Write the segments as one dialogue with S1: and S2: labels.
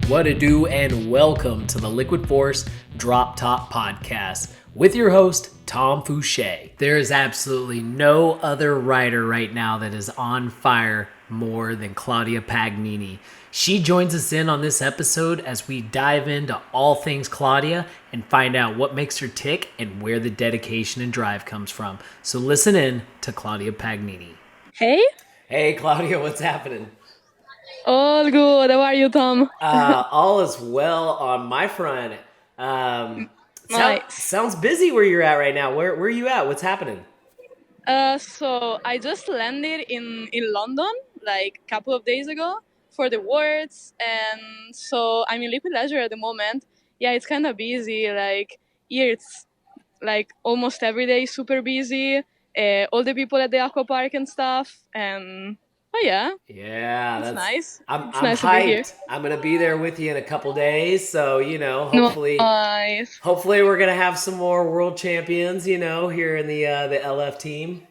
S1: What to do, and welcome to the Liquid Force Drop Top Podcast with your host, Tom Fouché. There is absolutely no other rider right now that is on fire more than Claudia Pagnini. She joins us in on this episode as we dive into all things Claudia and find out what makes her tick and where the dedication and drive comes from. So listen in to Claudia Pagnini.
S2: Hey.
S1: Hey, Claudia, what's happening?
S2: All good. How are you, Tom?
S1: All is well on my front.
S2: Nice.
S1: Sounds busy where you're at right now. Where are you at? What's happening?
S2: So I just landed in London like a couple of days ago for the Words, and so I'm in Liquid Leisure at the moment. Yeah, it's kind of busy. Like here, it's like almost every day super busy. All the people at the aqua park and stuff, and oh yeah,
S1: Yeah,
S2: it's nice.
S1: I'm
S2: Nice to be here.
S1: hyped. I'm gonna be there with you in a couple days, so hopefully
S2: Nice.
S1: we're gonna have some more world champions, here in the LF team.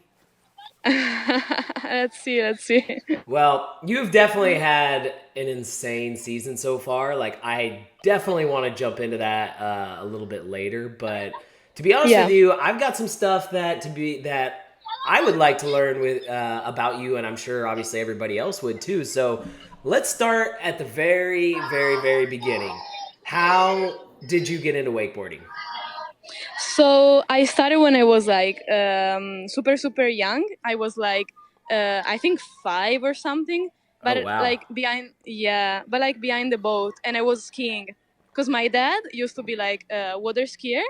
S2: Let's see.
S1: Well, you've definitely had an insane season so far. Like, I definitely want to jump into that a little bit later. But to be honest with you, I've got some stuff that I would like to learn with about you, and I'm sure obviously everybody else would too. So let's start at the very, very, very beginning. How did you get into wakeboarding?
S2: So I started when I was like super young. I was like I think 5 or something, but
S1: Oh, wow.
S2: like behind the boat, and I was skiing because my dad used to be like a water skier,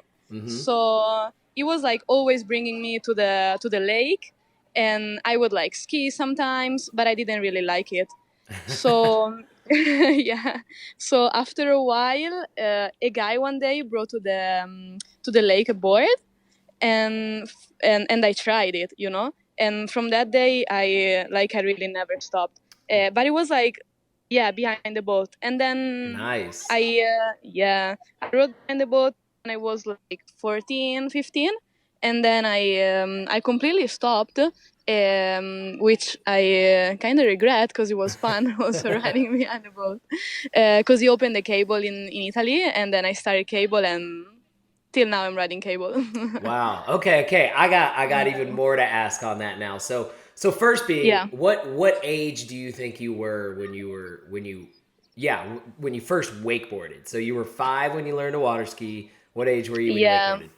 S2: so he was like always bringing me to the lake, and I would like ski sometimes, but I didn't really like it. So yeah. So after a while, a guy one day brought to the lake a board, and I tried it, And from that day, I really never stopped. But it was like, yeah, behind the boat, and then
S1: Nice.
S2: I rode behind the boat when I was like 14, 15, and then I completely stopped. Which I kind of regret because it was fun also riding behind the boat. Because he opened the cable in Italy, and then I started cable, and till now I'm riding cable.
S1: Wow. Okay. I got even more to ask on that now. So first being,
S2: Yeah.
S1: what age do you think you were when you first wakeboarded? So you were 5 when you learned to water ski. What age were you when you wakeboarded?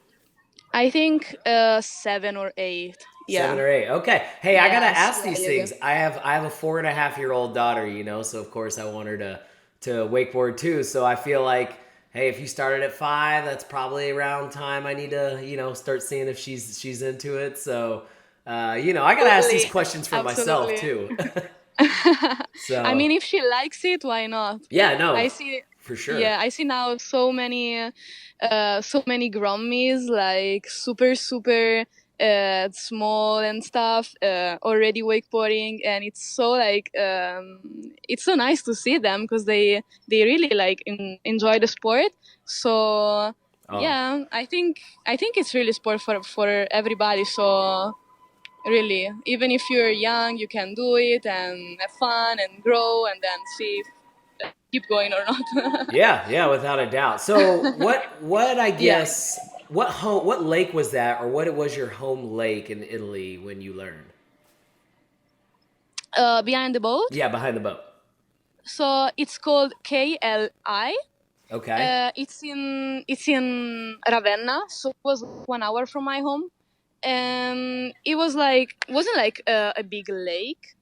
S2: I think 7 or 8. Yeah.
S1: 7 or 8. Okay. Hey, I gotta
S2: Yes,
S1: ask these
S2: yeah.
S1: things. I have a 4.5-year-old daughter, so of course I want her to wakeboard too. So I feel like, hey, if you started at 5, that's probably around time I need to, start seeing if she's into it. So, I gotta ask these questions for myself too. So
S2: I mean, if she likes it, why not?
S1: yeah, no,
S2: I see.
S1: for sure.
S2: Yeah, I see now so many grommies, like super small and stuff, already wakeboarding, and it's so like it's so nice to see them because they really like enjoy the sport. So yeah, I think it's really sport for everybody. So really, even if you're young, you can do it and have fun and grow, and then see if keep going or not.
S1: Yeah, without a doubt. So what I guess what lake was that, or what was your home lake in Italy when you learned?
S2: Behind the boat.
S1: Yeah, behind the boat.
S2: So it's called KLI.
S1: Okay.
S2: It's in Ravenna, so it was 1 hour from my home, and it wasn't like a big lake,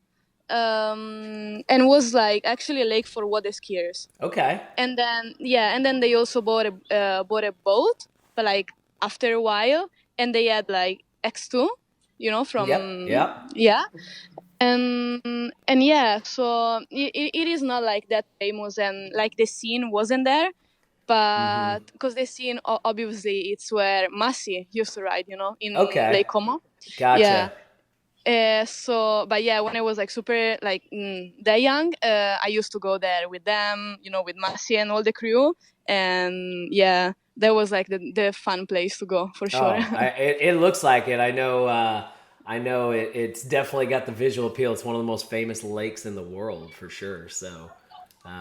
S2: and was like actually a lake for water skiers.
S1: Okay.
S2: And then they also bought a boat, but like after a while, and they had like X2, from
S1: Yep.
S2: yeah. And yeah, so it is not like that famous, and like the scene wasn't there, but because the scene obviously it's where Massi used to ride, in Lake Como.
S1: Gotcha.
S2: Yeah. But yeah, when I was like super like that young, I used to go there with them, with Massi and all the crew, and yeah, that was like the fun place to go for sure.
S1: It looks like it. I know it's definitely got the visual appeal. It's one of the most famous lakes in the world for sure. So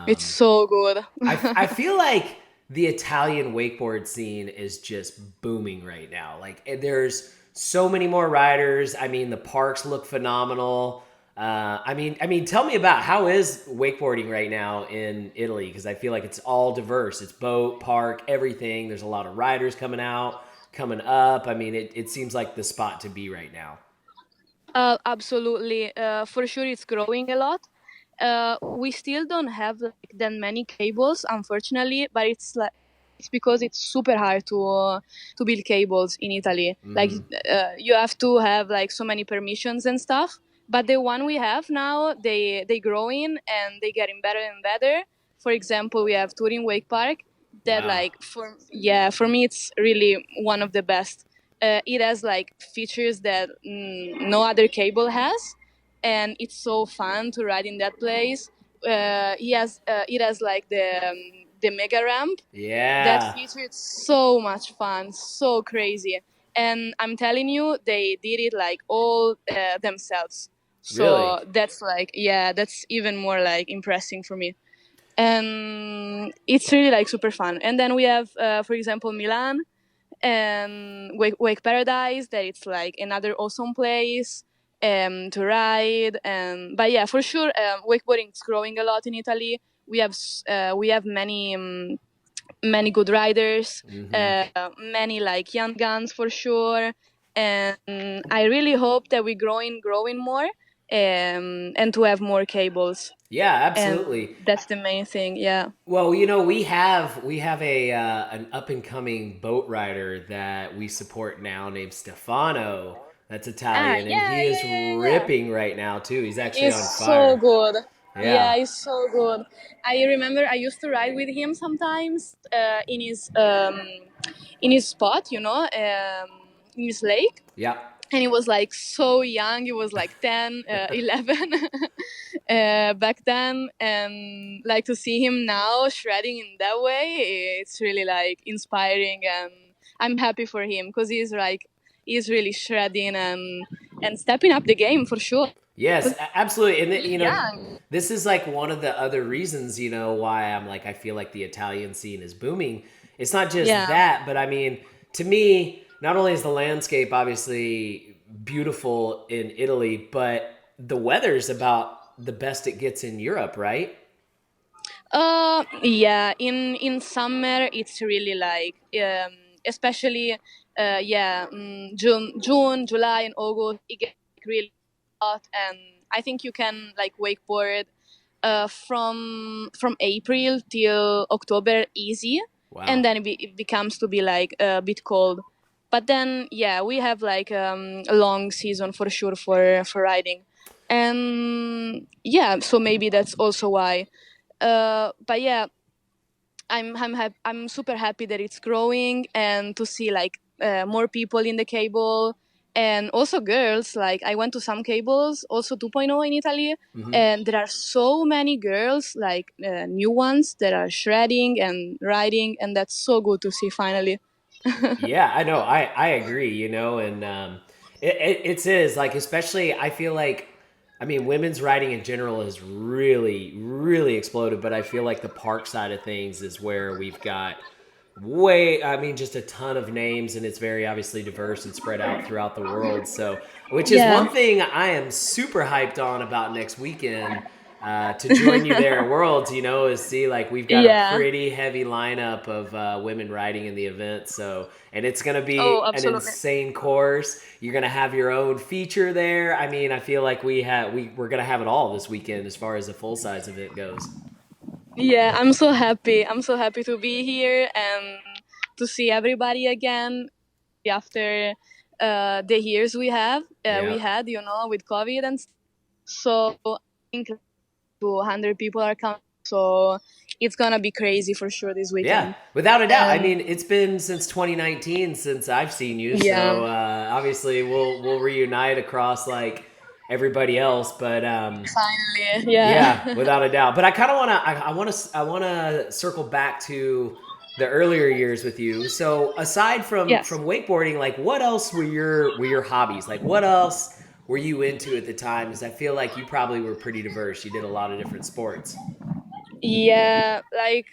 S2: It's so good.
S1: I feel like the Italian wakeboard scene is just booming right now. Like there's so many more riders. I mean, the parks look phenomenal. I mean, tell me about how is wakeboarding right now in Italy? Because I feel like it's all diverse. It's boat, park, everything. There's a lot of riders coming out, coming up. I mean, it seems like the spot to be right now.
S2: Absolutely. For sure, it's growing a lot. We still don't have like that many cables, unfortunately, but it's because it's super hard to build cables in Italy. Like you have to have like so many permissions and stuff. But the one we have now, they growing and they getting better and better. For example, we have Turin Wake Park that
S1: Wow.
S2: like for me it's really one of the best. It has like features that no other cable has, and it's so fun to ride in that place. It has like the mega ramp. That
S1: Yeah.
S2: feature is so much fun, so crazy, and I'm telling you, they did it like all themselves.
S1: Really?
S2: So that's like, yeah, that's even more like impressing for me, and it's really like super fun. And then we have, for example, Milan and Wake Paradise, that it's like another awesome place to ride. And but yeah, for sure, wakeboarding is growing a lot in Italy. We have many good riders, many like young guns for sure, and I really hope that we growing more, and to have more cables,
S1: Yeah,
S2: and
S1: absolutely.
S2: that's the main thing. Yeah.
S1: Well, you know, we have a an up and coming boat rider that we support now named Stefano. That's Italian, and he is
S2: Yeah.
S1: ripping right now too. He's actually
S2: It's
S1: on
S2: so
S1: fire.
S2: good.
S1: Yeah.
S2: Yeah, it's so good. I remember I used to ride with him sometimes in his spot, in his lake.
S1: Yeah.
S2: And he was like so young. He was like 10, 11 back then. And like to see him now shredding in that way, it's really like inspiring. And I'm happy for him because he's really shredding and stepping up the game for sure.
S1: Yes,
S2: 'Cause
S1: absolutely. And
S2: he's young.
S1: this is like one of the other reasons, why I feel like the Italian scene is booming. It's not just
S2: Yeah.
S1: that, but I mean, to me, not only is the landscape obviously beautiful in Italy, but the weather's about the best it gets in Europe, right?
S2: Yeah. In summer, it's really like, especially, June, July, and August, it gets really hot, and I think you can like wakeboard from April till October easy, and
S1: Wow.
S2: then it becomes to be like a bit cold. But then, yeah, we have like a long season for sure for riding, and yeah, so maybe that's also why. But yeah, I'm super happy that it's growing, and to see like more people in the cable, and also girls. Like I went to some cables also 2.0 in Italy, and there are so many girls, like new ones that are shredding and riding, and that's so good to see finally.
S1: Yeah, I know. I agree. And it is like, especially I feel like, I mean, women's riding in general has really exploded, but I feel like the park side of things is where we've got I mean, just a ton of names, and it's very obviously diverse and spread out throughout the world. So, which is
S2: Yeah.
S1: one thing I am super hyped on about next weekend. To join you there at Worlds, is see like we've got a
S2: Yeah.
S1: pretty heavy lineup of women riding in the event. So, and it's going to
S2: Oh,
S1: be an
S2: absolutely.
S1: insane course. You're going to have your own feature there. I mean, I feel like we're going to have it all this weekend as far as a full size event goes.
S2: Yeah, I'm so happy. I'm so happy to be here and to see everybody again after the years we
S1: Yeah.
S2: had, with COVID and stuff. So I think 200 people are coming. So it's gonna be crazy for sure this
S1: Yeah,
S2: weekend.
S1: without a doubt. I
S2: And
S1: mean, it's been since 2019 since I've seen you,
S2: yeah,
S1: so obviously we'll reunite across like everybody else. But
S2: finally,
S1: yeah,
S2: yeah.
S1: without a doubt. But I kind of I want to circle back to the earlier years with you. So aside from
S2: Yes.
S1: from wakeboarding, like what else were your hobbies? Like what else were you into at the time? Because I feel like you probably were pretty diverse. You did a lot of different sports.
S2: Yeah, like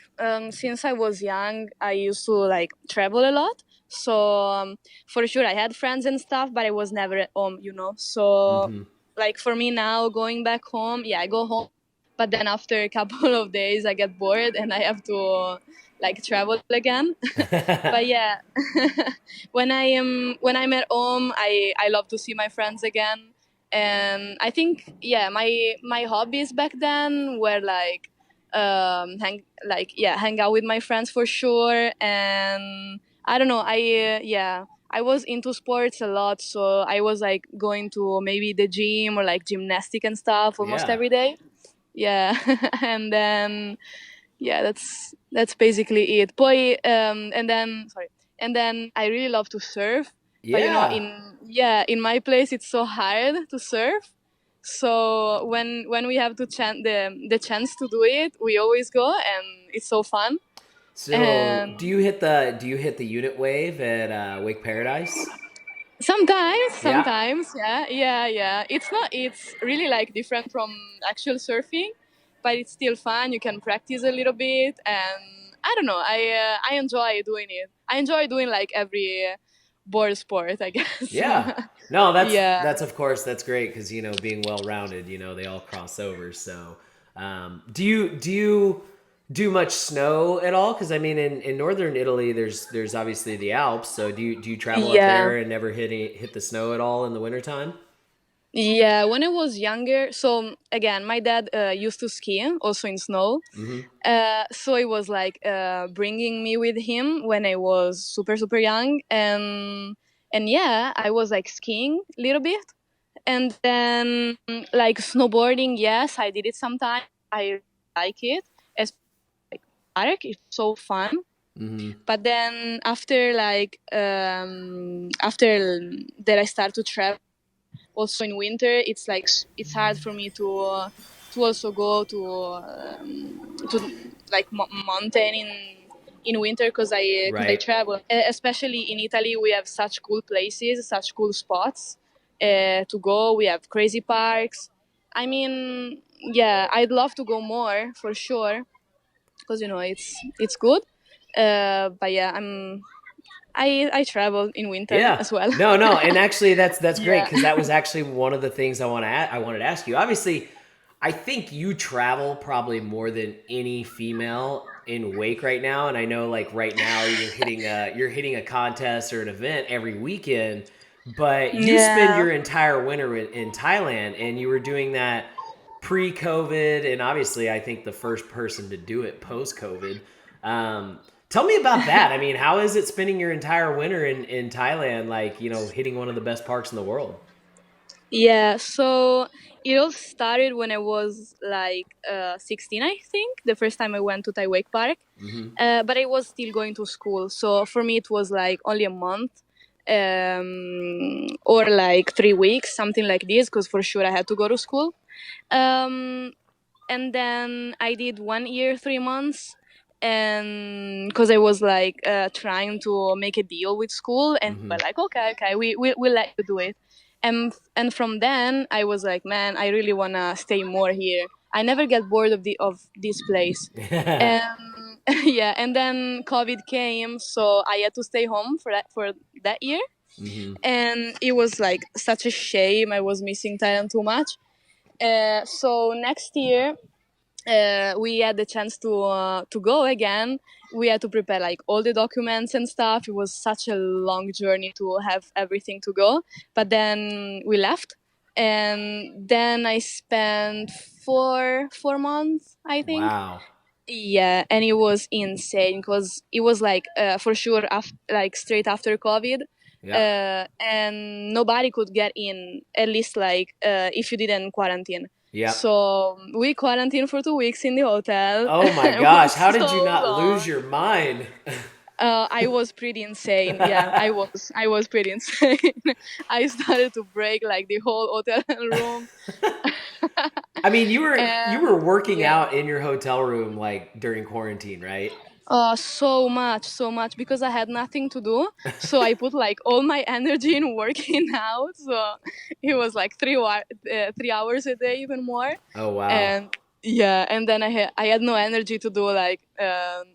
S2: since I was young, I used to like travel a lot. So for sure, I had friends and stuff, but I was never at home, you know. So
S1: Mm-hmm.
S2: like for me now, going back home, yeah, I go home, but then after a couple of days, I get bored and I have to like travel again. But yeah, when I'm at home, I love to see my friends again, and I think yeah, my hobbies back then were like hang out with my friends for sure, and I don't know, I was into sports a lot, so I was like going to maybe the gym or like gymnastic and stuff almost
S1: Yeah.
S2: every day. Yeah, and then yeah, that's basically it. Boy, and then sorry, and then I really love to surf, but you know,
S1: Yeah.
S2: in my place it's so hard to surf. So when we have the chance to do it, we always go, and it's so fun.
S1: So,
S2: And
S1: do you hit the unit wave at Wake Paradise? Yeah.
S2: sometimes, yeah. It's really like different from actual surfing, but it's still fun. You can practice a little bit, and I don't know. I enjoy doing it. I enjoy doing like every board sport, I guess.
S1: Yeah. No,
S2: Yeah,
S1: that's of course that's great because being well rounded, they all cross over. So, do you do much snow at all? Because I mean, in northern Italy, there's obviously the Alps. So do you travel up
S2: yeah.
S1: there and never hit the snow at all in the wintertime?
S2: Yeah, when I was younger, so again, my dad used to ski also in snow.
S1: Mm-hmm.
S2: So it was like bringing me with him when I was super super young, and yeah, I was like skiing a little bit, and then like snowboarding. Yes, I did it sometimes. I like it. As like park, it's so fun.
S1: Mm-hmm.
S2: But then after that, I start to travel also in winter. It's like it's hard for me to also go to like mountain in winter because I
S1: Right.
S2: travel. Especially in Italy, we have such cool places, such cool spots to go. We have crazy parks. I mean, yeah, I'd love to go more for sure because you know it's good. But yeah, I travel in winter
S1: Yeah.
S2: as well.
S1: No, no, and actually that's great
S2: Yeah.
S1: because that was actually one of the things I wanted to ask you. Obviously, I think you travel probably more than any female in wake right now, and I know like right now you're hitting a contest or an event every weekend, but you spend
S2: Yeah.
S1: your entire winter in Thailand, and you were doing that pre-COVID, and obviously I think the first person to do it post-COVID. Tell me about that. I mean, how is it spending your entire winter in Thailand, like, hitting one of the best parks in the world?
S2: Yeah, so it all started when I was like 16, I think, the first time I went to Tai Wake Park.
S1: Hmm.
S2: But I was still going to school, so for me it was like only a month or like 3 weeks, something like this, because for sure I had to go to school. Um, and then I did 1 year, 3 months, and because I was like trying to make a deal with school, and
S1: Hmm.
S2: we're like, okay, we'll let you do it. And from then I was like, man, I really wanna stay more here. I never get bored of this place, and yeah. And then COVID came, so I had to stay home for that year,
S1: Hmm.
S2: and it was like such a shame. I was missing Thailand too much. So next year we had the chance to go again. We had to prepare like all the documents and stuff. It was such a long journey to have everything to go. But then we left, and then I spent four months, I think.
S1: Wow.
S2: Yeah, and it was insane because it was like for sure like straight after COVID,
S1: Yep.
S2: and nobody could get in. At least like if you didn't quarantine.
S1: Yep.
S2: So we quarantined for 2 weeks in the hotel.
S1: Oh my
S2: It
S1: gosh, how
S2: was
S1: did you
S2: so
S1: not lose
S2: long.
S1: your mind?
S2: I was pretty insane. Yeah, I was pretty insane. I started to break like the whole hotel room.
S1: I mean, you were
S2: And
S1: working
S2: yeah.
S1: out in your hotel room like during quarantine, right?
S2: So much because I had nothing to do. So I put like all my energy in working out. So it was like 3 hours a day, even more.
S1: Oh wow.
S2: And Yeah, and then I had no energy to do like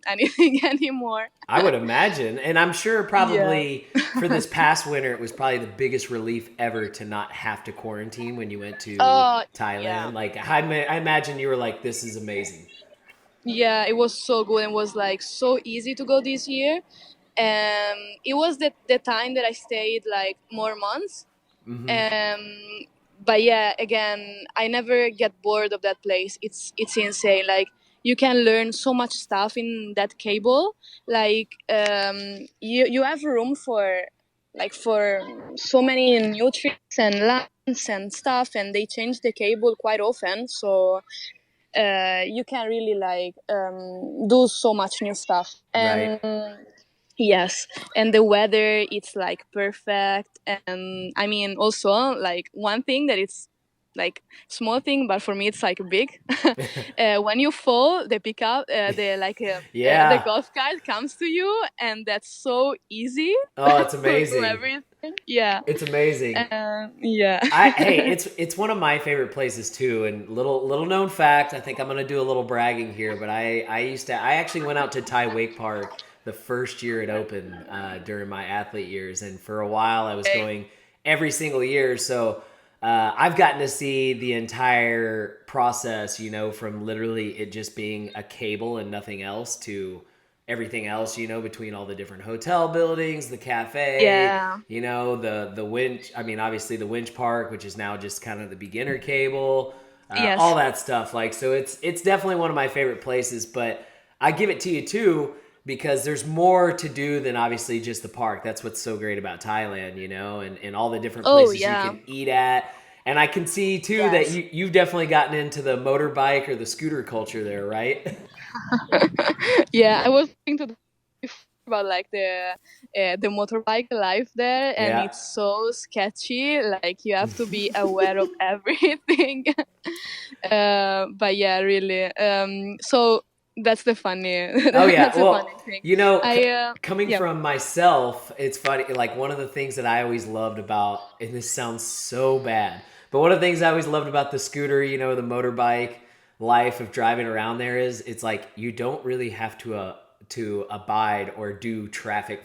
S2: anything anymore.
S1: I would imagine. And I'm sure
S2: Yeah.
S1: probably for this past winter, it was probably the biggest relief ever to not have to quarantine when you went to
S2: Yeah.
S1: Thailand. Like, I imagine you were like, this is amazing.
S2: Yeah, it was so good and was like so easy to go this year. It was the time that I stayed like more months.
S1: Hmm.
S2: Um, but yeah, again, I never get bored of that place. It's insane. Like you can learn so much stuff in that cable. Like you have room for for so many new tricks and lines and stuff, and they change the cable quite often. So you can really do so much new stuff.
S1: Right.
S2: And yes, and the weather it's like perfect. And I mean also like one thing that it's like small thing, but for me it's like big. When you fall, the pickup, the
S1: Yeah.
S2: golf cart comes to you, and that's so easy
S1: Oh, it's
S2: to do
S1: amazing.
S2: everything. Yeah,
S1: It's amazing.
S2: yeah.
S1: Hey, it's one of my favorite places too. And little known fact, I think I'm gonna do a little bragging here, but I actually went out to Thai Wake Park the first year it opened during my athlete years, and for a while I was going every single year. So I've gotten to see the entire process, from literally it just being a cable and nothing else to everything else, between all the different hotel buildings, the cafe,
S2: Yeah.
S1: the winch. I mean, obviously the winch park, which is now just kind of the beginner cable, all
S2: Yes.
S1: that stuff. Like, so it's definitely one of my favorite places. But I give it to you too because there's more to do than obviously just the park. That's what's so great about Thailand, and all the different
S2: Oh
S1: places you
S2: yeah.
S1: can eat at. And I can see too that
S2: Yes.
S1: you've definitely gotten into the motorbike or the scooter culture there, right?
S2: Yeah, I was thinking to before about like the motorbike life there, and
S1: Yeah.
S2: it's so sketchy. Like you have to be aware of everything. But yeah, really. So that's the funny.
S1: Oh yeah.
S2: That's the funny
S1: Well,
S2: thing.
S1: you know, c-
S2: I
S1: coming
S2: Yeah.
S1: from myself, it's funny. Like one of the things that I always loved about, and this sounds so bad, but one of the things I always loved about the scooter, the motorbike life of driving around there is, it's like you don't really have to abide or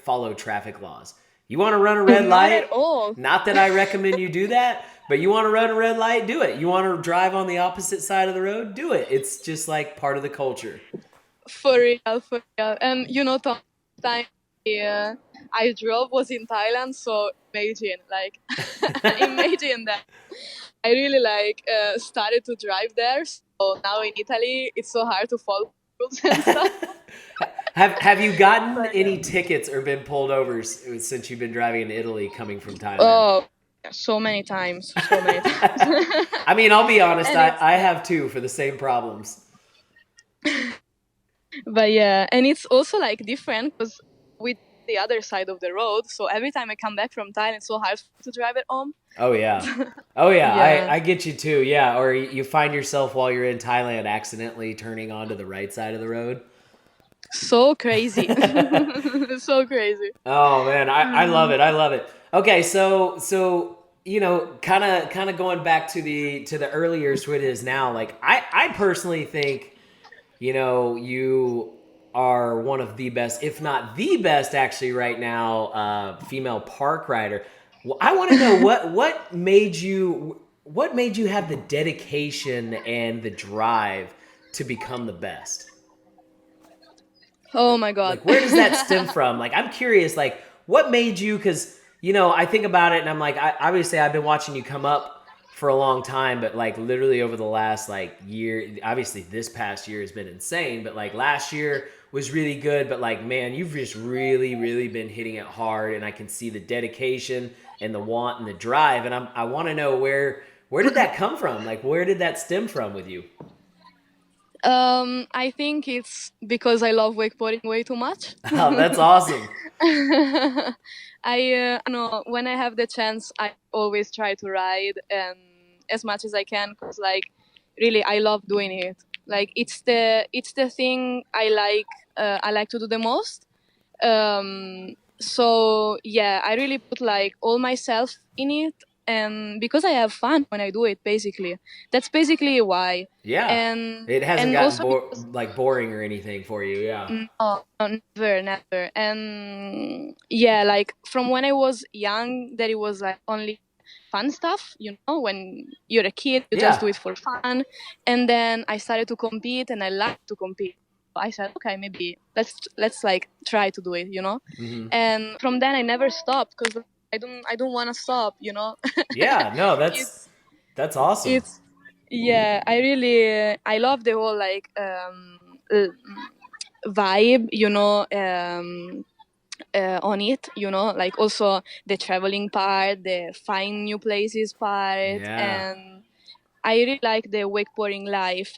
S1: follow traffic laws. You want to run a red
S2: Not at
S1: light?
S2: all.
S1: Not that I recommend you do that, but you want to run a red light? Do it. You want to drive on the opposite side of the road? Do it. It's just like part of the culture.
S2: For real, for real. And Tom, time uh, I drove was in Thailand, so imagine, like, imagine that. I really started to drive there. So now in Italy, it's so hard to follow rules and stuff.
S1: Have you gotten
S2: But yeah.
S1: any tickets or been pulled over since you've been driving in Italy coming from Thailand?
S2: Oh, so many times, so many times.
S1: I mean, I'll be honest,
S2: And it's
S1: I have too for the same problems.
S2: but yeah, and it's also like different because with the other side of the road. So every time I come back from Thailand, it's so hard to drive at home.
S1: Oh yeah. Oh yeah,
S2: Yeah,
S1: I get you too. Yeah, or you find yourself while you're in Thailand accidentally turning onto the right side of the road.
S2: so crazy, so crazy.
S1: Oh man, I love it. I love it. Okay, so kind of going back to the early years to what it is now. Like I personally think you are one of the best, if not the best, actually right now, female park rider. Well, I want to know what made you have the dedication and the drive to become the best.
S2: Oh my god.
S1: Like, where does that stem from? Like, I'm curious, like, what made you, because I think about it and I'm like, obviously I've been watching you come up for a long time, but like literally over the last like year, obviously this past year has been insane, but like last year was really good. But like, man, you've just really really been hitting it hard, and I can see the dedication and the want and the drive, and I want to know where did that come from? Like, where did that stem from with you?
S2: I think it's because I love wakeboarding way too much.
S1: Oh, that's awesome.
S2: No, when I have the chance, I always try to ride and as much as I can because, like, really, I love doing it. Like, it's the thing I like. I like to do the most. So yeah, I really put like all myself in it. and because I have fun when I do it. Basically, that's basically why.
S1: Yeah.
S2: And
S1: It hasn't
S2: and
S1: gotten
S2: also because
S1: like boring or anything for you. Yeah.
S2: no, no, never, never. And yeah, like from when I was young, that it was like only fun stuff, when you're a kid, you just
S1: Yeah.
S2: do it for fun. And then I started to compete and I liked to compete. I said, okay, maybe let's like try to do it.
S1: Hmm.
S2: And from then I never stopped because I don't want to stop.
S1: Yeah. No,
S2: it's
S1: that's awesome.
S2: it's yeah, I love the whole like vibe, on it, like also the traveling part, the find new places part,
S1: Yeah.
S2: and I really like the wakeboarding life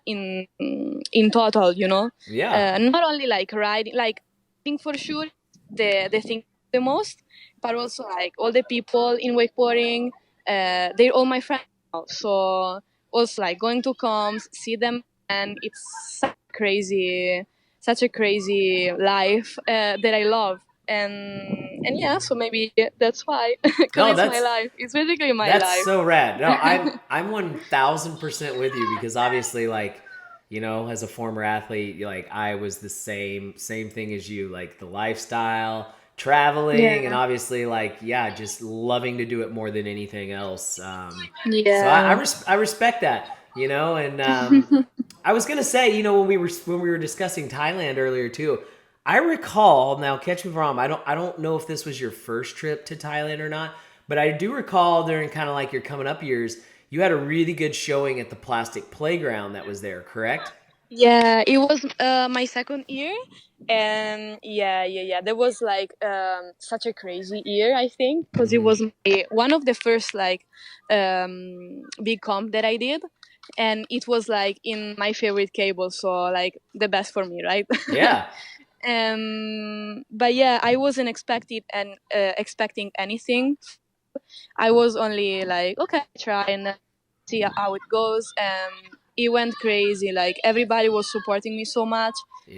S2: in total,
S1: Yeah.
S2: not only like riding, like I think for sure the thing the most, but also like all the people in wakeboarding, they're all my friends now. So also like going to comps, see them, and it's such a crazy life that I love. And yeah, so maybe that's why, because
S1: No,
S2: it's my life. It's basically my
S1: that's
S2: life.
S1: so rad. No, I'm 1000% with you because obviously, like, as a former athlete, like I was the same thing as you, like the lifestyle, traveling, and
S2: Yeah.
S1: obviously, like, yeah, just loving to do it more than anything else. So
S2: Yeah.
S1: I respect that, and I was gonna say, when we were discussing Thailand earlier too. I recall, now catch me if I'm wrong. I don't know if this was your first trip to Thailand or not, but I do recall during kind of like your coming up years, you had a really good showing at the plastic playground that was there, correct?
S2: Yeah, it was my second year, and yeah. That was like such a crazy year, I think, because it
S1: Hmm.
S2: was one of the first like big comp that I did, and it was like in my favorite cable, so like the best for me, right?
S1: Yeah.
S2: But yeah, I wasn't expecting anything. I was only like, okay, try and see how it goes. It went crazy. Like everybody was supporting me so much.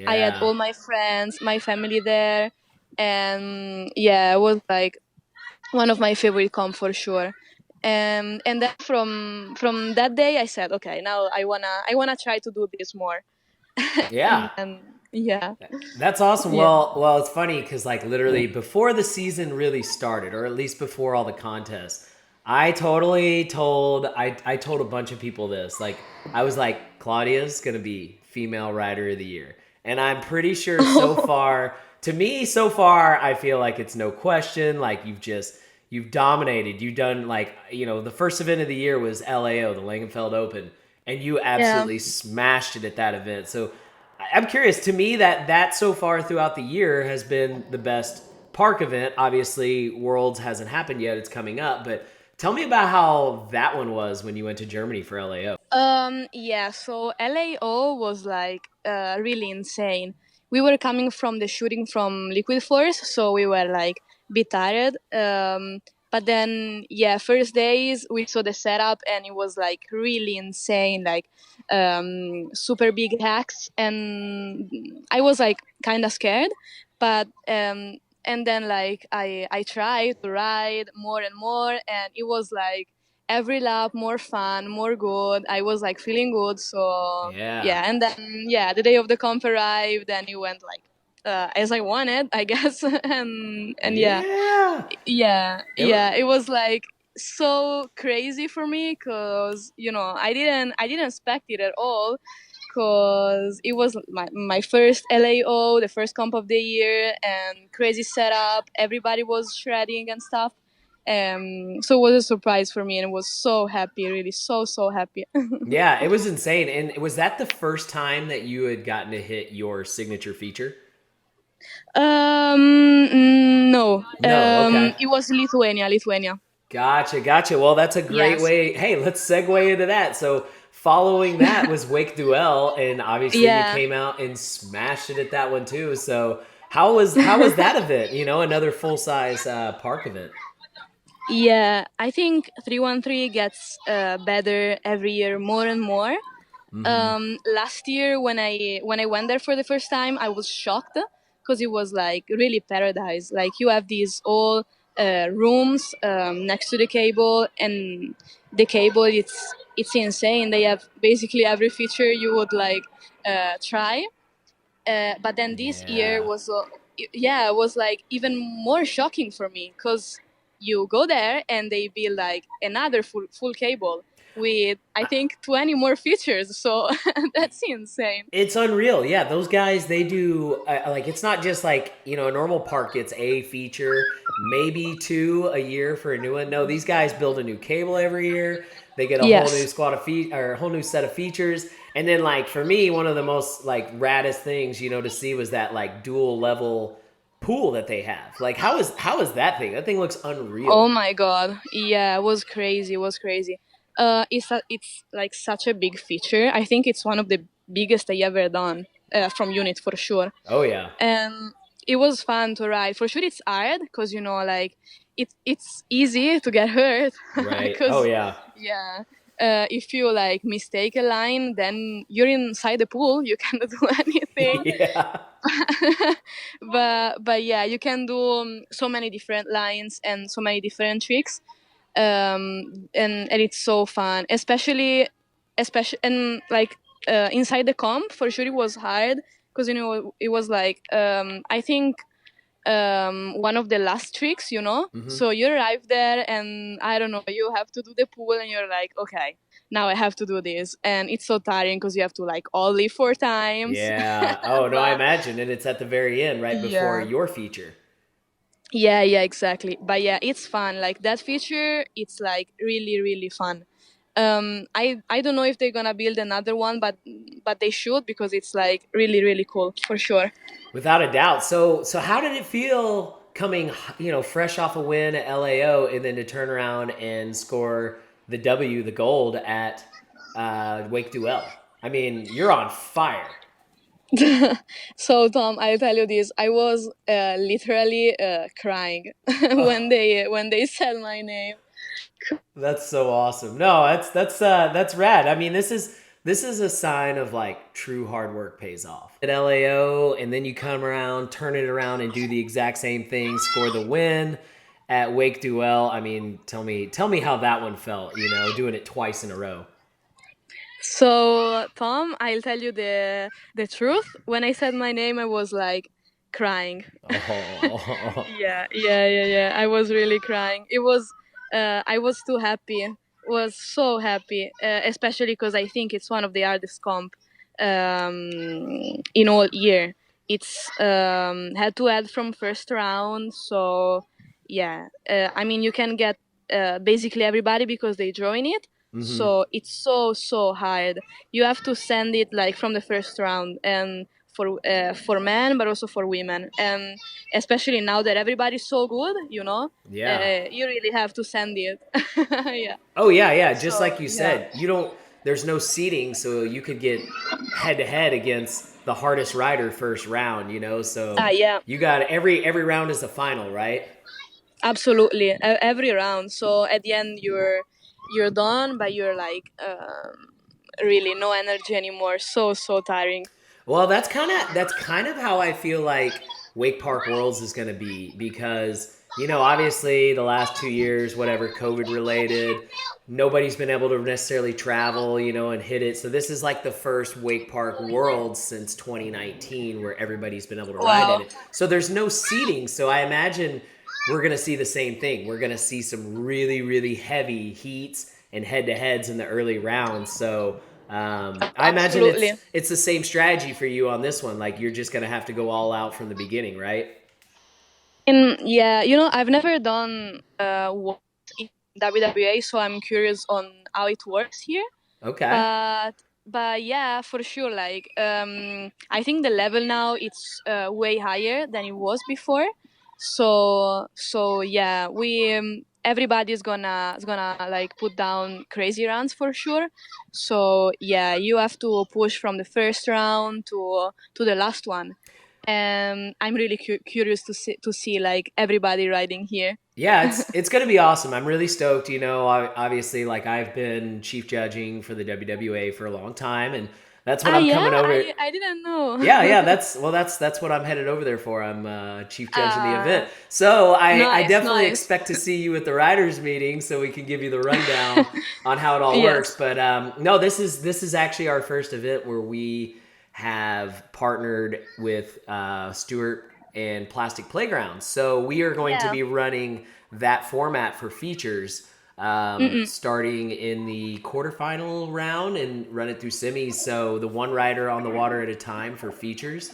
S2: I had
S1: Yeah.
S2: all my friends, my family there, and yeah, it was like one of my favorite comp for sure. And then from that day, I said, okay, now I wanna try to do this more.
S1: Yeah.
S2: And then yeah,
S1: That's awesome.
S2: yeah,
S1: Well, it's funny because like literally before the season really started, or at least before all the contests, I told a bunch of people this. Like I was like, Claudia's gonna be female rider of the year, and I'm pretty sure so far, to me, so far, I feel like it's no question. Like you've dominated. You've done like the first event of the year was LAO, the Langenfeld Open, and you
S2: yeah.
S1: absolutely smashed it at that event. So I'm curious. To me, that so far throughout the year has been the best park event. Obviously, Worlds hasn't happened yet; it's coming up. But tell me about how that one was when you went to Germany for LAO.
S2: Yeah, so LAO was like really insane. We were coming from the shooting from Liquid Force, so we were like bit tired. But then, yeah, first days we saw the setup and it was like really insane, like super big hacks. And I was like kind of scared, but and then like I tried to ride more and more, and it was like every lap more fun, more good. I was like feeling good. So
S1: Yeah,
S2: yeah, and then yeah, the day of the comp arrived and it went like as I wanted, I guess. And yeah,
S1: yeah. It was,
S2: it was like so crazy for me because I didn't expect it at all because it was my first LAO, the first comp of the year, and crazy setup. Everybody was shredding and stuff. So it was a surprise for me, and I was so happy, really, so happy.
S1: yeah, it was insane. And was that the first time that you had gotten to hit your signature feature?
S2: No,
S1: No. Okay.
S2: it was Lithuania.
S1: Gotcha. Well, that's a great
S2: Yes,
S1: way. Hey, let's segue into that. So, following that was Wake Duel, and obviously you
S2: yeah.
S1: came out and smashed it at that one too. So, how was that event? Another full size park event.
S2: Yeah, I think 313 gets better every year, more and more.
S1: Hmm.
S2: Last year when I went there for the first time, I was shocked because it was like really paradise. Like you have these all rooms next to the cable, and the cable it's insane. They have basically every feature you would like try. But then this year
S1: Yeah.
S2: was yeah, it was like even more shocking for me because you go there and they build like another full cable with I think 20 more features. So that's insane.
S1: It's unreal. Yeah, those guys, they do, like, it's not just like, a normal park gets a feature, maybe two a year for a new one. No, these guys build a new cable every year. They get a whole new
S2: Yes.
S1: squad of or a whole new set of features. And then, like, for me, one of the most, like, raddest things, to see was that, like, dual level pool that they have. Like, how is that thing? That thing looks unreal.
S2: Oh my god. Yeah, it was crazy. It was crazy. It's like such a big feature. I think it's one of the biggest I ever done from unit for sure.
S1: Oh, yeah.
S2: And it was fun to ride. For sure, it's hard because like it's easy to get hurt
S1: Right. Oh,
S2: because
S1: yeah.
S2: yeah. If you like mistake a line, then you're inside the pool. You cannot do anything.
S1: Yeah.
S2: But yeah, you can do so many different lines and so many different tricks, and it's so fun, especially and like inside the comp for sure it was hard because it was like I think one of the last tricks, so you arrive there and I don't know, you have to do the pool and you're like, okay, now I have to do this, and it's so tiring because you have to like ollie 4 times.
S1: Yeah. Oh, no, I
S2: But
S1: imagine. And it's at the very end, right before
S2: yeah,
S1: your feature.
S2: yeah, exactly. But yeah, it's fun. Like that feature, it's like really, really fun. I don't know if they're gonna build another one, but they should because it's like really, really cool for sure.
S1: Without a doubt. So how did it feel coming, fresh off a win at LAO and then to turn around and score the W, the gold at Wake Duel? I mean, you're on fire.
S2: So Tom, I'll tell you this. I was literally crying when they said my name.
S1: That's so awesome. No, that's rad. I mean, this is a sign of like true hard work pays off. At LAO, and then you come around, turn it around, and do the exact same thing, score the win at Wake Duel. I mean, tell me how that one felt. Doing it twice in a row.
S2: So Tom, I'll tell you the truth. When I said my name, I was like crying.
S1: Oh,
S2: Yeah. I was really crying. I was too happy. Was so happy, especially because I think it's one of the hardest comp in all year. It's head to head from first round. So yeah, I mean you can get basically everybody because they join it. So it's so hard. You have to send it like from the first round, and for men, but also for women, and especially now that everybody's so good,
S1: yeah.
S2: you really have to send it. Yeah.
S1: Oh, yeah, yeah. Just
S2: So
S1: like you
S2: yeah.
S1: said, you don't. There's no seating, so you could get head to head against the hardest rider first round. So
S2: Yeah.
S1: you got every round is a final, right?
S2: Absolutely. Every round. So at the end, you're done, but you're like really no energy anymore. So tiring.
S1: Well, that's kind of how I feel like Wake Park Worlds is going to be because obviously the last 2 years, whatever COVID related, nobody's been able to necessarily travel, and hit it. So this is like the first Wake Park Worlds since 2019 where everybody's been able to ride in
S2: Wow.
S1: it. So there's no seating. So I imagine we're going to see the same thing. We're going to see some really, really heavy heats and head to heads in the early rounds. So I imagine
S2: Absolutely.
S1: it's the same strategy for you on this one. Like you're just gonna have to go all out from the beginning, right?
S2: And yeah, I've never done what in WWA, so I'm curious on how it works here.
S1: Okay.
S2: But yeah, for sure. Like I think the level now it's way higher than it was before. So yeah, we everybody's gonna like put down crazy runs for sure. So yeah, you have to push from the first round to the last one. And I'm really curious to see like everybody riding here.
S1: Yeah, it's gonna be awesome. I'm really stoked. Obviously, like I've been chief judging for the WWA for a long time, and That's what
S2: Ah,
S1: I'm
S2: yeah,
S1: coming over.
S2: I didn't know.
S1: Yeah, that's what I'm headed over there for. I'm chief judge in the event,
S2: Ah,
S1: so I
S2: nice,
S1: definitely
S2: nice.
S1: expect to see you at the riders meeting, so we can give you the rundown on how it all works.
S2: Yes.
S1: But no, this is actually our first event where we have partnered with Stewart and Plastic Playgrounds. So we are going to
S2: Yeah.
S1: be running that format for features
S2: Mm-mm.
S1: starting in the quarterfinal round and run it through semis. So the one rider on the water at a time for features.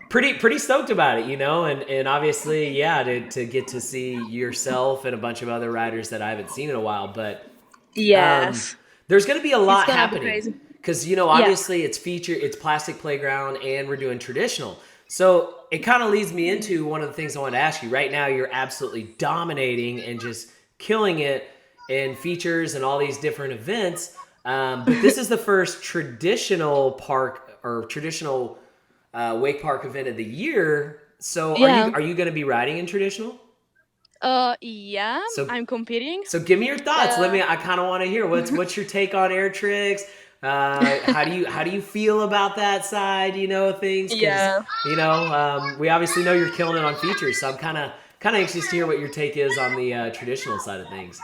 S1: Pretty stoked about it, and obviously, yeah, to get to see yourself and a bunch of other riders that I haven't seen in a while. But um,
S2: Yes.
S1: there's going to be a
S2: It's
S1: lot
S2: gonna be
S1: happening
S2: crazy.
S1: because
S2: Yeah.
S1: obviously it's plastic playground and we're doing traditional. So it kind of leads me into one of the things I wanted to ask you. Right now, you're absolutely dominating and just killing it in features and all these different events. But this is the first traditional park or traditional wake park event of the year. So are you
S2: Yeah.
S1: are you going to be riding in traditional?
S2: Yeah,
S1: So
S2: I'm competing.
S1: So give me your thoughts.
S2: Uh,
S1: I kind of want to hear what's your take on air tricks. How do you feel about that side? Things because
S2: yeah.
S1: we obviously know you're killing it on features. So I'm kind of anxious to hear what your take is on the traditional side of things.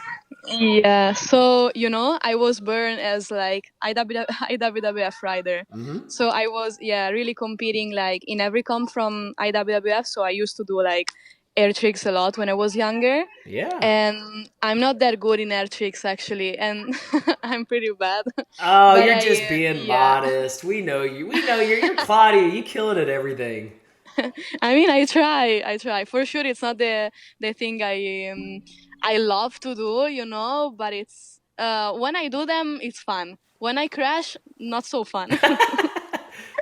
S2: Yeah, so I was born as like IWWF rider.
S1: Mm-hmm.
S2: So I was, yeah, really competing like in every comp from IWWF. So I used to do like air tricks a lot when I was younger.
S1: Yeah.
S2: And I'm not that good in air tricks actually, and I'm pretty bad.
S1: Oh,
S2: But
S1: you're
S2: I,
S1: just being
S2: yeah,
S1: modest. We know you. We know you're Claudia. You killing it at everything.
S2: I mean, I try. For sure, it's not the thing I love to do, but it's when I do them, it's fun. When I crash, not so fun.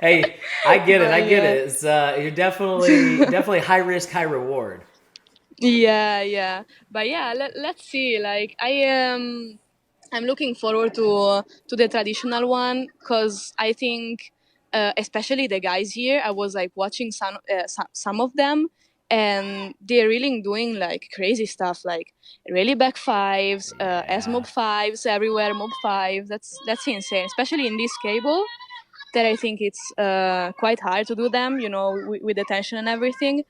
S1: Hey, I get it.
S2: But
S1: I get
S2: yeah.
S1: it. You're definitely high risk, high reward.
S2: Yeah, yeah. But yeah, let's see. Like I'm looking forward to the traditional one because I think, especially the guys here, I was like watching some of them, and they're really doing like crazy stuff, like really back fives, S
S1: Yeah.
S2: mob fives everywhere, mob five. That's insane, especially in this cable. That I think it's quite hard to do them, with the tension and everything.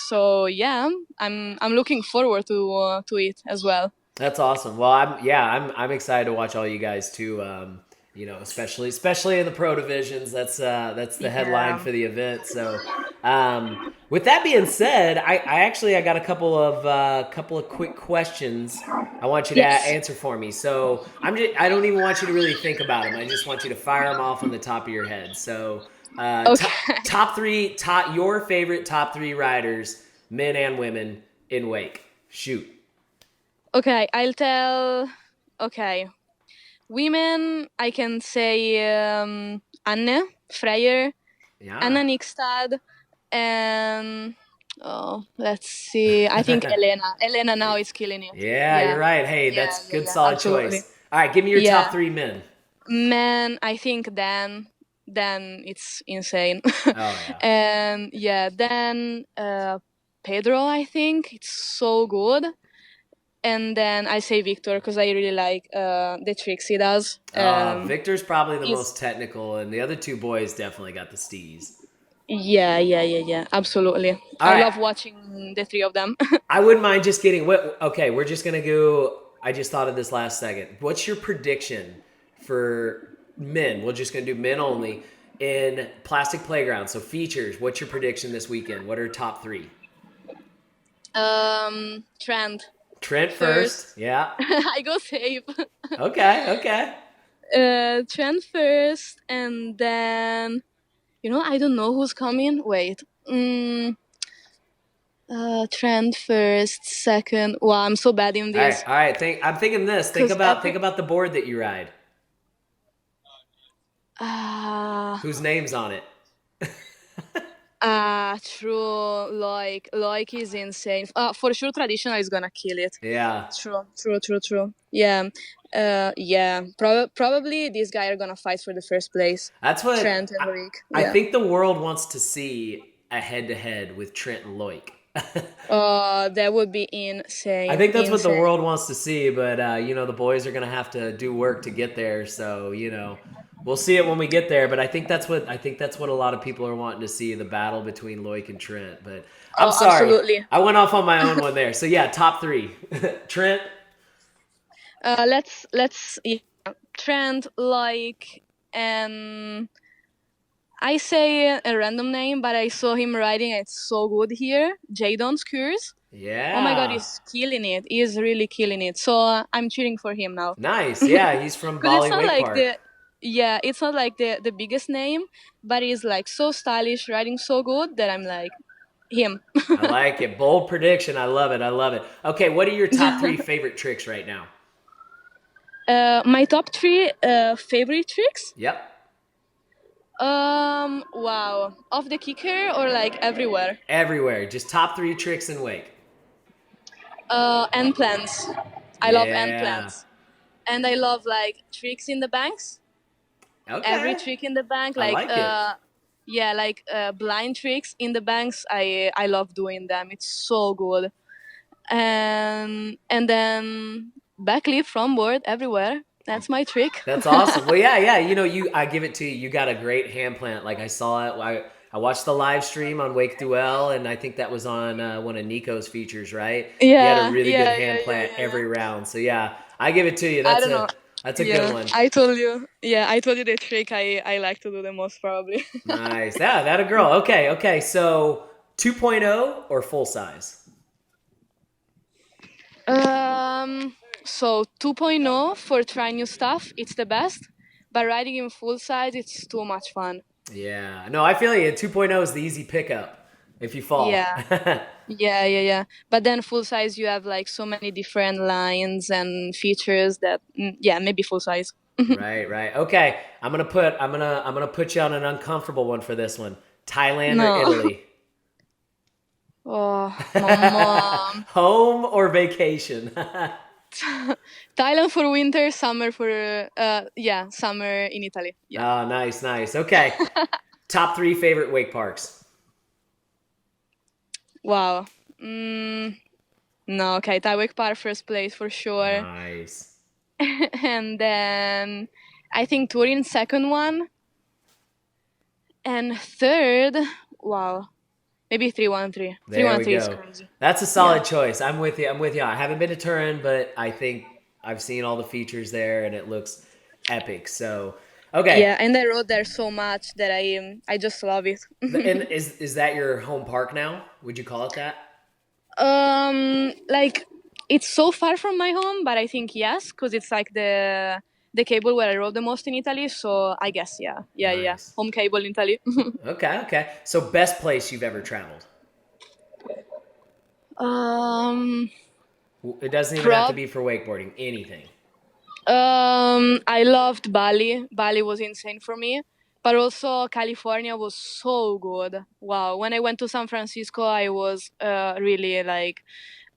S2: So yeah, I'm looking forward to it as well.
S1: That's awesome. Well, I'm excited to watch all you guys too. Especially in the pro divisions. That's the headline
S2: Yeah.
S1: for the event. So, with that being said, I got a couple of quick questions I want you to
S2: Yes.
S1: answer for me. So I don't even want you to really think about them. I just want you to fire them off on the top of your head. So,
S2: Okay.
S1: top three, your favorite top three riders, men and women in wake. Shoot.
S2: Okay, I'll tell. Okay, women. I can say Anne Freyer,
S1: Yeah.
S2: Anna Nikstad, and let's see. I think Elena. Elena now is killing it.
S1: Yeah,
S2: Yeah,
S1: you're right. Hey,
S2: yeah,
S1: that's
S2: yeah,
S1: good,
S2: yeah.
S1: solid
S2: Absolutely.
S1: choice. All right, give me your top
S2: Yeah,
S1: three men.
S2: man. I think then it's insane.
S1: Oh yeah,
S2: And yeah, then Pedro. I think it's so good. And then I say Victor because I really like the tricks he does.
S1: Victor's probably the
S2: He's
S1: most technical, and the other two boys definitely got the steez.
S2: Yeah, yeah, yeah, yeah, absolutely.
S1: All
S2: I
S1: right,
S2: love watching the three of them.
S1: I wouldn't mind just getting. Okay, we're just gonna go. I just thought of this last second. What's your prediction for men? We're just gonna do men only in plastic playground. So features. What's your prediction this weekend? What are top three?
S2: Trent
S1: Trent
S2: first.
S1: first. Yeah.
S2: I go safe.
S1: Okay. Okay.
S2: Trent first, and then I don't know who's coming. Wait. Trent first, second. Wow, I'm so bad in
S1: All right.
S2: this.
S1: All right. I'm thinking this. Think
S2: Cause
S1: about think about the board that you ride.
S2: ah
S1: Whose name's on it?
S2: true. Like is insane. For sure, traditional is gonna kill it.
S1: Yeah.
S2: True, true, true, true. Yeah, yeah. Probably these guys are gonna fight for the first place.
S1: That's what
S2: Trent and Loic.
S1: I
S2: Yeah.
S1: think the world wants to see a head to head with Trent and Loic.
S2: That would be
S1: I
S2: insane,
S1: think that's what the
S2: insane.
S1: world wants to see, but the boys are gonna have to do work to get there. So We'll see it when we get there, but I think that's what a lot of people are wanting to see, the battle between Loic and Trent. But I'm
S2: Oh,
S1: sorry.
S2: absolutely.
S1: I went off on my own one there. So yeah, top three. Trent.
S2: Let's yeah, trend like and I say a random name, but I saw him riding. It's so good here. Jadon's Cures. Oh my god,
S1: Yeah.
S2: he's killing it. He's really killing it. So I'm cheering for him now.
S1: Nice. Yeah, he's from
S2: Because it's
S1: Bali
S2: not
S1: Wake
S2: like
S1: Park.
S2: it's not like the biggest name, but he's like so stylish, riding so good that I'm like him.
S1: I like it. Bold prediction. I love it. I love it. Okay, what are your top three favorite tricks right now?
S2: My top three favorite tricks.
S1: Yep.
S2: Wow, off the kicker or like everywhere.
S1: Everywhere. Just top three tricks in wake.
S2: End plans. I love end
S1: Yeah.
S2: plans, and I love like tricks in the banks. Every
S1: Okay.
S2: trick in the bank,
S1: I
S2: like
S1: like it.
S2: yeah, like blind tricks in the banks. I love doing them. It's so good. And then backleap from board everywhere. That's my trick.
S1: That's awesome. Well, yeah, yeah. I give it to you. You got a great hand plant. Like I saw it. I watched the live stream on Wake Duel, and I think that was on one of Nico's features, right? You had a
S2: Yeah,
S1: really good
S2: yeah, yeah,
S1: hand
S2: yeah,
S1: plant
S2: yeah, yeah.
S1: every round. So yeah, I give it to you.
S2: I
S1: That's
S2: don't know.
S1: a good
S2: Yeah,
S1: one.
S2: I told you. Yeah, I told you the trick I like to do the most probably.
S1: Nice. Yeah, that a girl. Okay, okay. So 2.0 or full size?
S2: um, so 2.0 for trying new stuff, it's the best. But riding in full size, it's too much fun.
S1: Yeah. No, I feel you. 2.0 is the easy pickup if you fall.
S2: Yeah, yeah, yeah, yeah. But then full size, you have like so many different lines and features that, yeah, maybe full size.
S1: Right, right. Okay. I'm gonna put you on an uncomfortable one for this one. Thailand or
S2: No.
S1: Italy?
S2: Oh, my mom.
S1: Home or vacation?
S2: Thailand for winter, summer for yeah, summer in Italy. Yeah.
S1: Oh, nice, nice. Okay. Top three favorite wake parks.
S2: Wow. Mm, no, okay, Taiwan Park first place for sure.
S1: Nice.
S2: And then I think Turin second one. And third, wow, maybe 313.
S1: There we
S2: 313 is
S1: go.
S2: crazy.
S1: That's a
S2: Yeah.
S1: solid choice. I'm with you. I'm with you. I haven't been to Turin, but I think I've seen all the features there and it looks epic. So, okay.
S2: Yeah, and I rode there so much that I just love it.
S1: And is that your home park now? Would you call it that?
S2: Like it's so far from my home, but I think yes, because it's like the cable where I rode the most in Italy. So I guess yeah, yeah, yeah,
S1: Nice.
S2: home cable in Italy.
S1: Okay, okay. So best place you've ever traveled?
S2: um,
S1: It doesn't even have to
S2: prob
S1: be for wakeboarding. Anything.
S2: I loved Bali. Bali was insane for me, but also California was so good. Wow, when I went to San Francisco, I was really like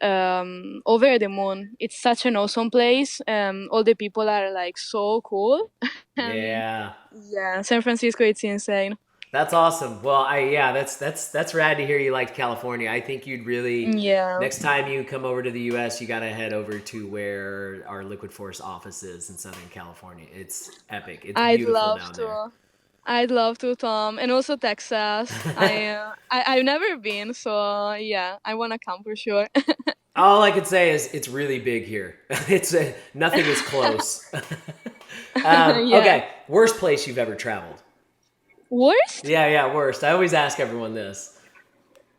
S2: over the moon. It's such an awesome place. All the people are like so cool, and
S1: Yeah.
S2: yeah, San Francisco, it's insane.
S1: That's awesome. Well, that's rad to hear you liked California. I think you'd really
S2: Yeah,
S1: next time you come over to the US, you got to head over to where our Liquid Force office is in Southern California. It's epic. It's
S2: I'd
S1: beautiful
S2: love
S1: down there.
S2: to. I'd love to, Tom, and also Texas. I've never been, so yeah, I wanna come for sure.
S1: All I could say is it's really big here. It's nothing is close.
S2: Yeah.
S1: Okay, worst place you've ever traveled.
S2: Worst?
S1: Yeah, yeah, worst. I always ask everyone this.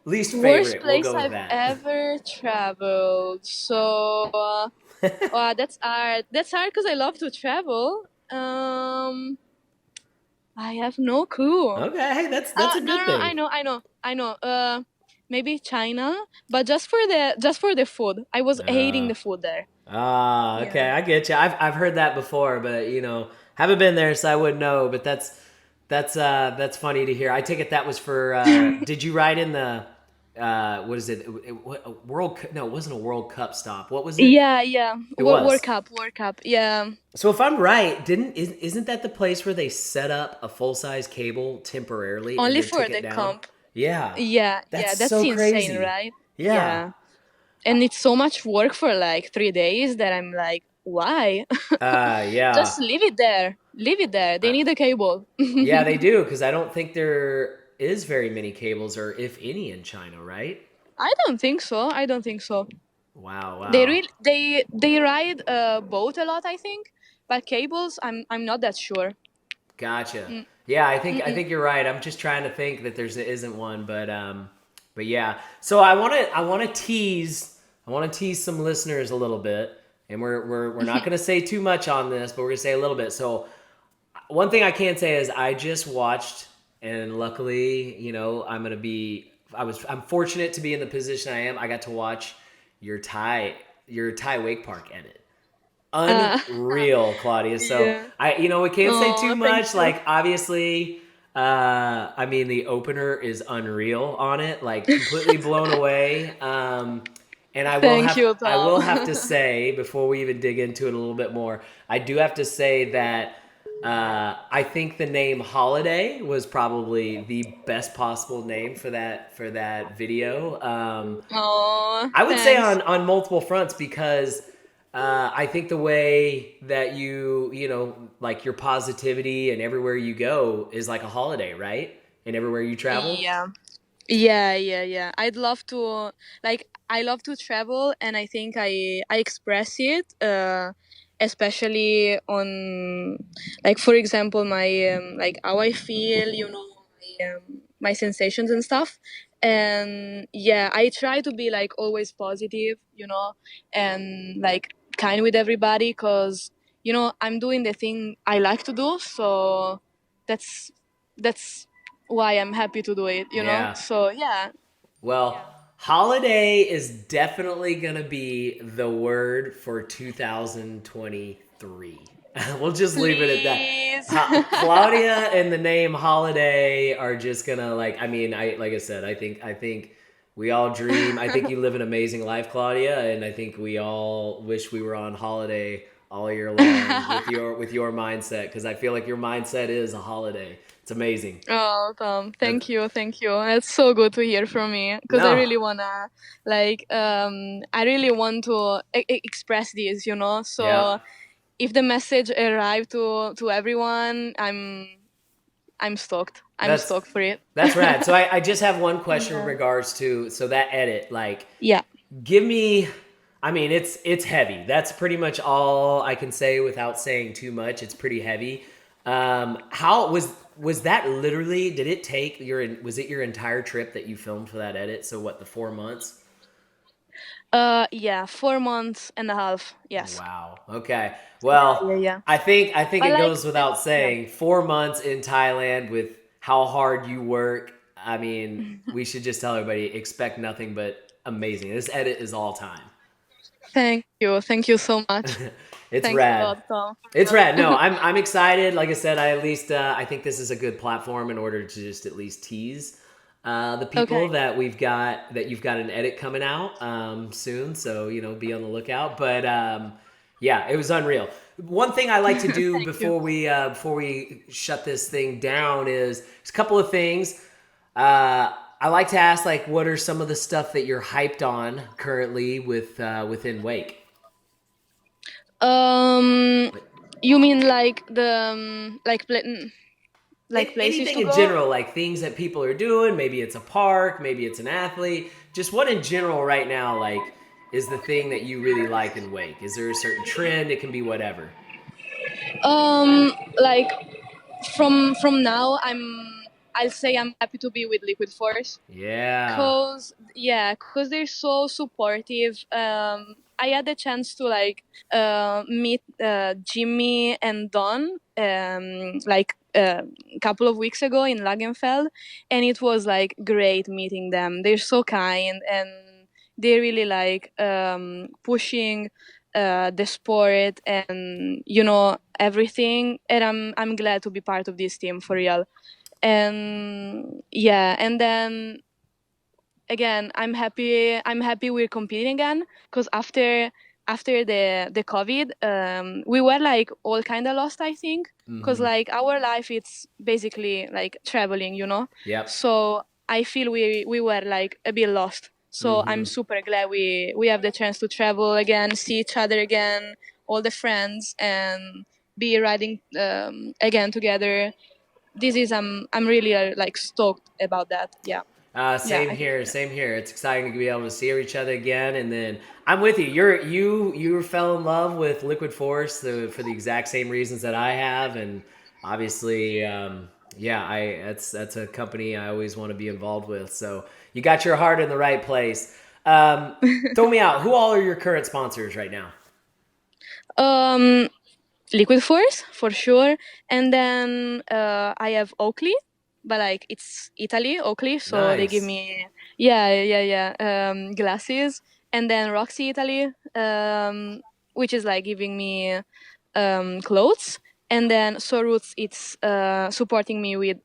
S1: Least
S2: Worst
S1: favorite. We'll
S2: place
S1: go with
S2: I've
S1: that.
S2: ever traveled. So, wow, that's hard. That's hard because I love to travel. I have no clue.
S1: Okay, hey, that's a
S2: No,
S1: good
S2: no, no,
S1: thing.
S2: I know. Maybe China, but just for the food. I was hating
S1: Uh,
S2: the food there.
S1: okay,
S2: Yeah.
S1: I get you. I've heard that before, but haven't been there, so I wouldn't know. But that's funny to hear. I take it that was for. Did you ride in the what is it? World? No, it wasn't a World Cup stop. What was it?
S2: Yeah, yeah.
S1: It
S2: World
S1: was.
S2: Cup, World Cup. Yeah.
S1: So if I'm right, isn't that the place where they set up a full size cable temporarily and
S2: Only
S1: then
S2: for
S1: took it
S2: the
S1: down?
S2: comp.
S1: Yeah,
S2: Yeah,
S1: that's
S2: yeah. That's
S1: so
S2: insane,
S1: crazy.
S2: right?
S1: Yeah.
S2: Yeah. And it's so much work for like 3 days that I'm like, Why?
S1: Yeah.
S2: Just leave it there. Leave it there. They
S1: Uh,
S2: need a cable.
S1: yeah, they do because I don't think there is very many cables, or if any, in China, right?
S2: I don't think so. I don't think so.
S1: Wow,
S2: They
S1: wow.
S2: really they ride boat a lot, I think, but cables, I'm not that sure.
S1: Gotcha.
S2: Mm,
S1: Yeah, I think
S2: mm-mm.
S1: you're right. I'm just trying to think that there isn't one, but yeah. So I want to tease some listeners a little bit, and we're not going to say too much on this, but we're going to say a little bit. So one thing I can say is I just watched, and luckily, I'm fortunate to be in the position I am. I got to watch your Thai your Thai wake park edit.
S2: Uh,
S1: Unreal, Claudia. So
S2: yeah.
S1: we can't say too
S2: Oh, thank
S1: much.
S2: you.
S1: Like obviously, I mean the opener is unreal on it. Like completely blown away. And I will
S2: Thank
S1: have
S2: you,
S1: I will have
S2: Tom.
S1: to say before we even dig into it a little bit more, I do have to say that I think the name Holiday was probably the best possible name for that video.
S2: Oh,
S1: I would say
S2: thanks.
S1: on multiple fronts because I think the way that like your positivity and everywhere you go is like a holiday, right? And everywhere you travel.
S2: Yeah. Yeah. I'd love to, like, I love to travel, and I think I express it, especially on, like, for example, my like how I feel, my sensations and stuff. And yeah, I try to be like always positive, and like kind with everybody, because I'm doing the thing I like to do, so that's that's why I'm happy to do it.
S1: Yeah.
S2: So yeah.
S1: Well, holiday is definitely going to be the word for 2023. We'll just leave it at that.
S2: Please.
S1: Claudia and the name holiday are just going to like I mean, I like I said, I think we all dream. I think you live an amazing life, Claudia, and I think we all wish we were on holiday all year long with your mindset because I feel like your mindset is a holiday. It's amazing.
S2: Oh, Tom,
S1: That's,
S2: thank you. That's so good to hear from me, because I
S1: no.
S2: really wanna, like, I really want to express this,
S1: Yeah.
S2: So if the message arrived to everyone, I'm stoked. I'm
S1: That's
S2: stoked for it.
S1: that's rad. So I just have one question in
S2: Yeah.
S1: regards to that edit. Like,
S2: Yeah.
S1: give me. I mean, it's heavy. That's pretty much all I can say without saying too much. It's pretty heavy. How was that literally? Did it take was it your entire trip that you filmed for that edit? So what, the 4 months?
S2: Yeah, 4 months and a half. Yes.
S1: Wow. Okay.
S2: Yeah,
S1: Well,
S2: yeah, yeah.
S1: I think
S2: But
S1: it
S2: like,
S1: goes without
S2: yeah.
S1: saying. 4 months in Thailand with how hard you work. I mean, we should just tell everybody expect nothing but amazing. This edit is all time.
S2: Thank you so much.
S1: It's
S2: Thanks a
S1: rad.
S2: lot, Tom,
S1: It's
S2: for
S1: rad. No,
S2: real.
S1: I'm excited. Like I said, I at least I think this is a good platform in order to just at least tease the people
S2: Okay.
S1: that you've got an edit coming out soon. So be on the lookout. But yeah, it was unreal. One thing I like to do
S2: Thank you.
S1: before we shut this thing down is a couple of things. I like to ask like, what are some of the stuff that you're hyped on currently within Wake?
S2: Um,
S1: Like,
S2: you mean like the like places
S1: anything
S2: to
S1: in
S2: go?
S1: general, like things that people are doing. Maybe it's a park, maybe it's an athlete. Just what in general right now, like, is the thing that you really like in Wake? Is there a certain trend? It can be whatever.
S2: Like from now, I'll say I'm happy to be with Liquid Force.
S1: Yeah.
S2: Cause they're so supportive. I had the chance to like meet Jimmy and Don like a couple of weeks ago in Lagenfeld, and it was like great meeting them. They're so kind, and they really like pushing the sport, and everything. And I'm glad to be part of this team for real. And yeah, and then again, I'm happy we're competing again, because after the COVID, we were like all kind of lost, I think, because
S1: Mm-hmm.
S2: like our life, it's basically like traveling.
S1: Yep.
S2: So I feel we were like a bit lost, so I'm
S1: Mm-hmm.
S2: super glad we have the chance to travel again, see each other again, all the friends and be riding again together. This is I'm really like stoked about that. Yeah. Yeah,
S1: Same
S2: I think
S1: here,
S2: so.
S1: same here. It's exciting to be able to see each other again, and then I'm with you. You fell in love with Liquid Force for the exact same reasons that I have, and obviously, yeah, I that's a company I always want to be involved with. So you got your heart in the right place. Um, Throw me out. Who all are your current sponsors right now?
S2: um Liquid Force for sure, and then I have Oakley, but like it's Italy Oakley, so they give
S1: Nice,
S2: me glasses, and then Roxy Italy, which is like giving me clothes, and then Soroots it's supporting me with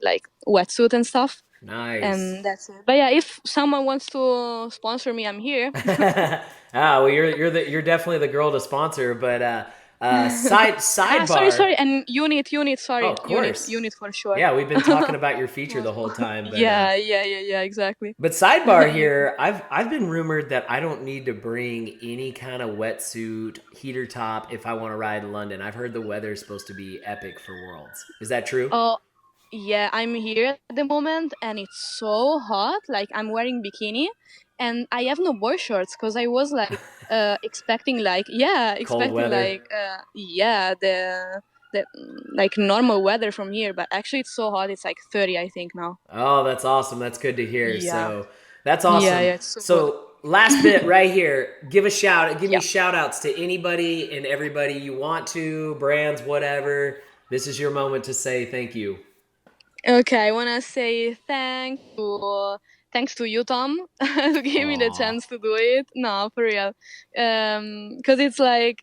S2: like wetsuit and stuff,
S1: nice.
S2: and that's it. But yeah, if someone wants to sponsor me, I'm here.
S1: Well, you're definitely the girl to sponsor, but
S2: Sorry,
S1: sidebar.
S2: sorry, and
S1: Oh,
S2: sorry,
S1: of course.
S2: unit for sure.
S1: Yeah, we've been talking about your feature
S2: My
S1: the whole
S2: fault.
S1: time,
S2: Yeah, exactly.
S1: but sidebar
S2: You too.
S1: here, I've been rumored that I don't need to bring any kind of wetsuit, heater top if I want to ride in London. I've heard the weather is supposed to be epic for Worlds. Is that true?
S2: Oh, yeah, I'm here at the moment, and it's so hot. Like I'm wearing bikini, and I have no boy shorts because I was like
S1: Cold
S2: expecting
S1: weather.
S2: like the like normal weather from here, but actually it's so hot. It's like 30, I think now.
S1: Oh, that's awesome. That's good to hear.
S2: Yeah,
S1: So that's awesome.
S2: yeah, it's so good.
S1: So last bit right here. Give me
S2: Yeah.
S1: shout outs to anybody and everybody you want to, brands, whatever. This is your moment to say thank you.
S2: Okay, I wanna say thanks to you, Tom, to give me the
S1: Aw.
S2: chance to do it. No, for real, because it's like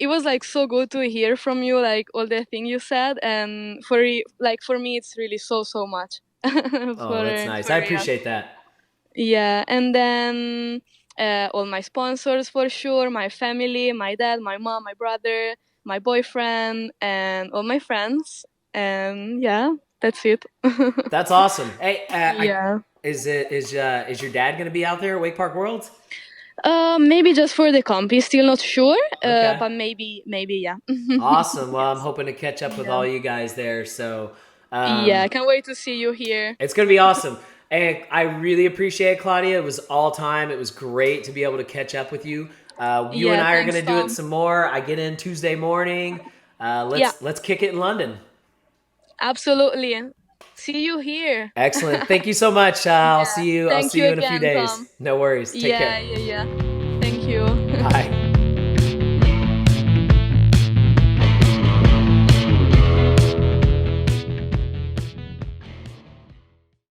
S2: it was like so good to hear from you, like all the things you said, and like for me, it's really so much
S1: Oh, that's nice.
S2: for
S1: I
S2: real.
S1: appreciate that.
S2: Yeah, and then all my sponsors for sure, my family, my dad, my mom, my brother, my boyfriend, and all my friends. And yeah, that's it.
S1: That's awesome. Hey,
S2: Yeah.
S1: is your dad gonna be out there at Wake Park Worlds?
S2: Maybe just for the compy, still not sure.
S1: Okay.
S2: But maybe yeah.
S1: Awesome. Well, I'm
S2: Yes.
S1: hoping to catch up with
S2: Yeah.
S1: all you guys there. So,
S2: Yeah, I
S1: um,
S2: can't wait to see you here.
S1: it's going to be awesome. And I really appreciate it, Claudia. It was all time. It was great to be able to catch up with you. You and
S2: Yeah,
S1: I are going
S2: thanks,
S1: to do it
S2: Tom.
S1: some more. I get in Tuesday morning.
S2: Yeah,
S1: Let's kick it in London.
S2: absolutely. See you here.
S1: Excellent. Thank you so much.
S2: Yeah.
S1: I'll
S2: Thank
S1: see
S2: you
S1: you in a few
S2: again, Tom.
S1: days. No worries. Take care.
S2: Yeah. Thank you.
S1: Bye.